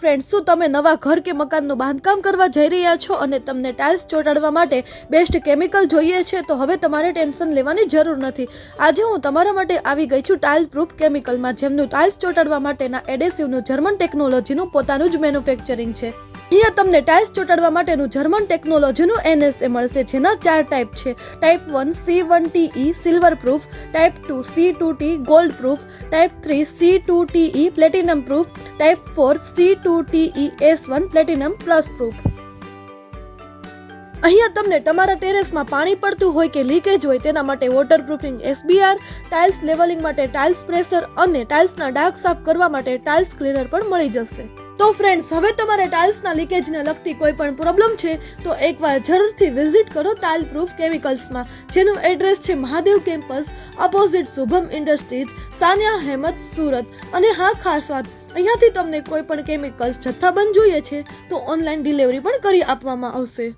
Friends, શું તમે નવા ઘર કે મકાનનું બાંધકામ કરવા જઈ રહ્યા છો અને તમને ટાઇલ્સ ચોંટાડવા માટે બેસ્ટ કેમિકલ જોઈએ છે? તો હવે તમારે ટેન્શન લેવાની જરૂર નથી. આજે હું તમારા માટે આવી ગઈ છું ટાઇલ પ્રૂફ કેમિકલમાં, જેમનું ટાઇલ્સ ચોંટાડવા માટેના એડેસિવનું જર્મન ટેકનોલોજીનું પોતાનું જ મેન્યુફેક્ચરિંગ છે. અહીંયા તમને ટાઇલ્સ ચોંટાડવા માટેનું જર્મન ટેકનોલોજીનું NSA મળશે, જેના 4 ટાઈપ છે. Type 1 C1TE silver proof, type 2 C2T gold proof, type 3 C2TE platinum proof, type 4 C2TE S1 platinum plus proof. અહીંયા તમને તમારા ટેરેસમાં પાણી પડતું હોય કે લીકેજ હોય તેના માટે વોટરપ્રૂફિંગ SBR, ટાઇલ્સ લેવલિંગ માટે ટાઇલ્સ પ્રેશર અને ટાઇલ્સના ડાઘ સાફ કરવા માટે ટાઇલ્સ ક્લીનર પણ મળી જશે. તો ફ્રેન્ડ્સ, હવે તમારે ટાઇલ્સના લીકેજને લગતી કોઈ પણ પ્રોબ્લેમ છે તો એકવાર જરૂરથી વિઝિટ કરો ટાઇલ પ્રૂફ કેમિકલ્સમાં, જેનું એડ્રેસ છે Mahadev campus opposite Shubham industries, Saniya Hemat, Surat. અને હા, ખાસ વાત, અહીંયાથી તમને કોઈ પણ કેમિકલ્સ જથ્થાબંધ જોઈએ છે તો ઓનલાઈન ડિલિવરી પણ કરી આપવામાં આવશે.